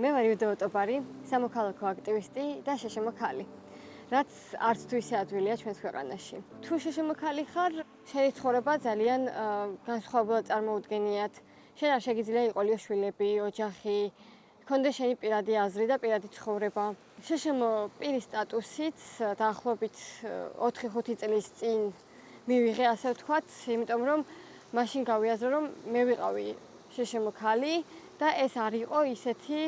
მე ვარ იუდო ტოპარი, სამოქალაქო აქტივისტი და შეშმო ქალი. რაც არც თუ ისე ადვილია ჩვენს ქვეყანაში. თუ შეშმო ქალი ხარ, შენი ცხოვრება ძალიან განსხვავებულად წარმოუდგენიათ. შენ არ შეგიძლია იყოლიო შვილები, ოჯახი, გქონდეს შენი პირადი აზრი და პირადი ცხოვრება. შეშმო პირის სტატუსით დაახლოებით 4-5 წლის წინ მივიღე, ასე ვთქვათ, იმიტომ რომ მაშინ გავიაზრო, რომ მე ვიყავი შეშმო ქალი და ეს არ იყო ისეთი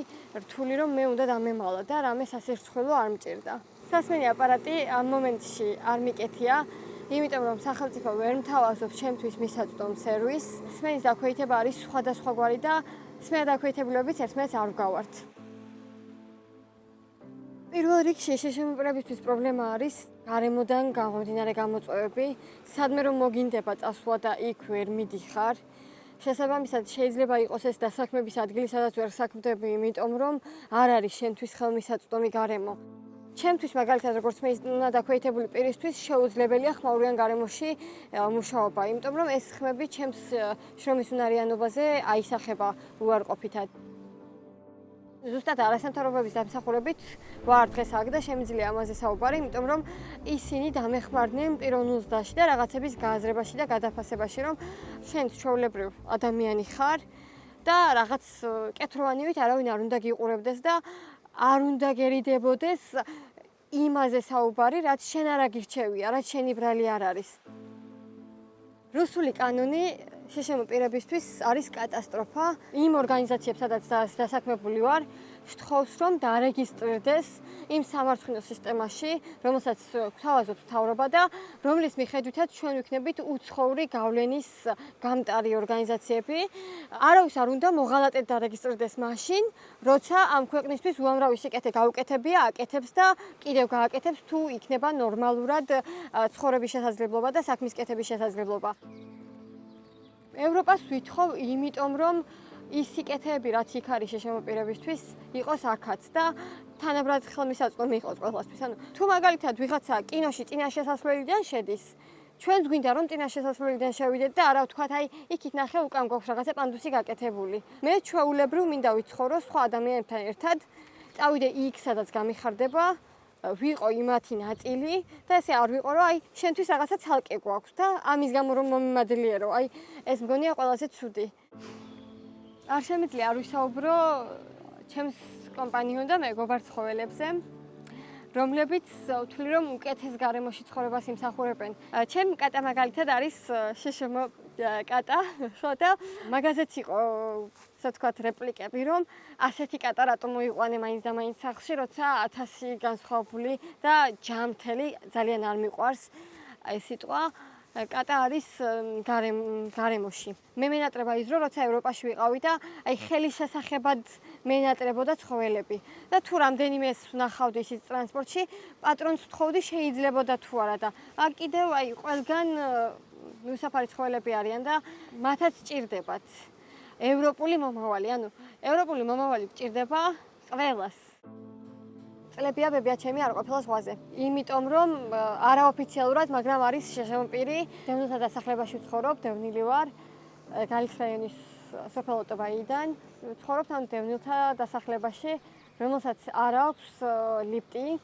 რთული, რომ მე უნდა დამემალა და რამე სასირცხვილო არ მჭირდა. სასმელი აპარატი ამ მომენტში არ მიკეთია, იმიტომ რომ სახელმწიფო ვერ მთავაზობს ჩემთვის მისაწვდომ სერვისს. სმენის დაქვეითება არის სხვადასხვაგვარი და სმენა დაქვეითებულებიც ერთმანეთს არ ვგავართ. პირველ რიგში შეშმოყრებისთვის პრობლემა არის გარემოდან გამომდინარე გამოწვევები, სადმე რომ მოგინდება წასვლა და იქ ვერ მიდიხარ. შესაბამისად შეიძლება იყოს ეს დასაქმების ადგილი, სადაც ვერ საქმდები, იმიტომ რომ არ არის შენთვის ხელმისაწვდომი გარემო. ჩემთვის მაგალითად როგორც მე დაქვეითებული პირისთვის შეუძლებელია ხმაურიან გარემოში მუშაობა, იმიტომ რომ ეს ხმები ჩემს შრომის უნარიანობაზე აისახება უარყოფითად. ზუსტად არასამთავრობოების დამსახურებით ვარ დღეს აქ და შემიძლია ამაზე საუბარი, იმიტომ რომ ისინი დამეხმარდნენ პიროვნ უზდაში და რაღაცების გააზრებაში და გადაფასებაში, რომ შენ ჩვეულებრივ ადამიანი ხარ და რაღაც კეთროვანივით არავინ არ უნდა გიყურებდეს და არ უნდა გერიდებოდეს იმაზე საუბარი, რაც შენ არ აგირჩევია, რაც შენი ბრალი არ არის. რუსული კანონი შეშმო პირებისთვის არის კატასტროფა. იმ ორგანიზაციებს, სადაც დასაქმებული ვარ, ვთხოვს, რომ დარეგისტრირდეს იმ სამარცხინო სისტემაში, რომელსაც გვთავაზობს მთავრობა და რომლის მიხედვითაც ჩვენ ვიქნებით უცხოური გავლენის გამტარი ორგანიზაციები. არავის არ უნდა მოღალატედ დარეგისტრირდეს მაშინ, როცა ამ ქვეყნისთვის უამრავი სიკეთე გაუკეთებია, აკეთებს და კიდევ გააკეთებს, თუ იქნება ნორმალურად ცხოვრების შესაძლებლობა და საქმის კეთების შესაძლებლობა. ევროპას ვითხოვ, იმიტომ რომ ის სიკეთეები, რაც იქ არის შეშმო პირებისთვის, იყოს აქაც და თანაბრად ხელმისაწვდომი იყოს ყველასთვის. ანუ თუ მაგალითად ვიღაცა კინოში წინა შესასვლელიდან შედის, ჩვენც გვინდა რომ წინა შესასვლელიდან შევიდეთ და არა ვთქვათ, აი, იქით ნახე უკან გვაქვს რაღაცა პანდუსი გაკეთებული. მე ჩვეულებრივ მინდა ვიცხოვრო სხვა ადამიანებთან ერთად, წავიდე იქ, სადაც გამიხარდება, ვიყო იმათი ნაწილი და ესე არ ვიყო, რომ აი, შენთვის რაღაცა ცალკე გვაქვს და ამის გამო რომ მომიმადლიერო, აი, ეს მგონია ყველაზე ცუდი. არ შემიძლია არ ვისაუბრო ჩემს კომპანიონ და მეგობარ ცხოველებზე, რომლებიც ვთვლი რომ უკეთეს გარემოში ცხოვრებას იმსახურებენ. ჩემი კატა მაგალითად არის შეშმო კატა, ხო და მაგაზეც იყო, ასე ვთქვათ, რეპლიკები, რომ ასეთი კატა რატომ მოიყვანე მაინც და მაინც სახლში, როცა 1000 განსხვავებული და ჯამთელი ძალიან არ მიყვარს ეს სიტყვა. კატა არის გარემოში. მე მენატრება იზრო, როცა ევროპაში ვიყავი და აი ხელის შესახებად მენატრებოდა ცხოველები. და თუ რამდენიმეს ვნახავდი ის ტრანსპორტში, პატრონს ვთხოვდი შეიძლებოდა თუ არა და აქ კიდევ აი ყველგან უსაფარი ცხოველები არიან და მათაც ჭირდებათ ევროპული მომავალი. ანუ ევროპული მომავალი ჭირდება ყველას. წლებია ბებია ჩემი არ ყოფილა ზღვაზე. იმიტომ რომ არაოფიციალურად, მაგრამ არის შეშმო პირი, დევნილთა დასახლებაში ვცხოვრობ, დევნილი ვარ, გალის რაიონის სოფელ ოტობაიდან. ვცხოვრობ ამ დევნილთა დასახლებაში, რომელსაც არ აქვს ლიფტი.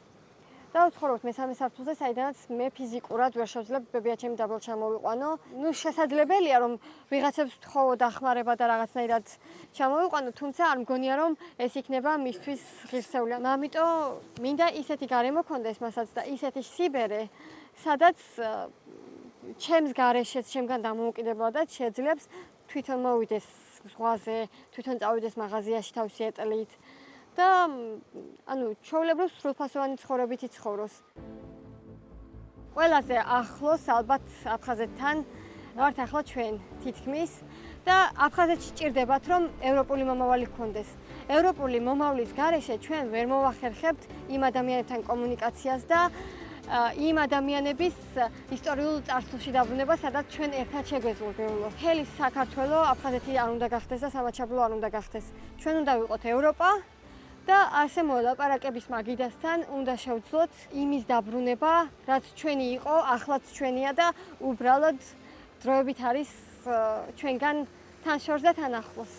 და ვცხოვრობ მესამე სართულზე, საიდანაც მე ფიზიკურად ვერ შევძლებ ბებია ჩემი დაბალ ჩამოვიყვანო. ნუ შესაძლებელია რომ ვიღაცებს ვთხოვო დახმარება და რაღაცნაირად ჩამოვიყვანო, თუმცა არ მგონია რომ ეს იქნება მისთვის ღირსეული. ამიტომ მინდა ისეთი გარემო ქონდეს მასაც და ისეთი სიბერე, სადაც ჩემს გარეშეც ჩემგან დამოუკიდებლადაც შეძლებს თვითონ მოვიდეს ზღვაზე, თვითონ წავიდეს მაღაზიაში თავისი ეტლით. და ანუ ჩვეულებრივ სრულფასოვანი ცხოვრებით იცხოვროს. ყველაზე ახლოს ალბათ აფხაზეთთან ვართ ახლა ჩვენ თითქმის და აფხაზეთში ჭირდებათ რომ ევროპული მომავალი გქონდეს. ევროპული მომავლის გარეშე ჩვენ ვერ მოვახერხებთ იმ ადამიანებთან კომუნიკაციას და იმ ადამიანების ისტორიულ წარსულში დაბრუნება, სადაც ჩვენ ერთად შეგვეზღუდეულო. მთელი საქართველო აფხაზეთი არ უნდა გახდეს და სამაჩაბლო არ უნდა გახდეს. ჩვენ უნდა ვიყოთ ევროპა და ასე მოლაპარაკების მაგიდასთან უნდა შევძლოთ იმის დაბრუნება, რაც ჩვენი იყო, ახლაც ჩვენია და უბრალოდ დროებით არის ჩვენგან თან შორს და თან ახლოს.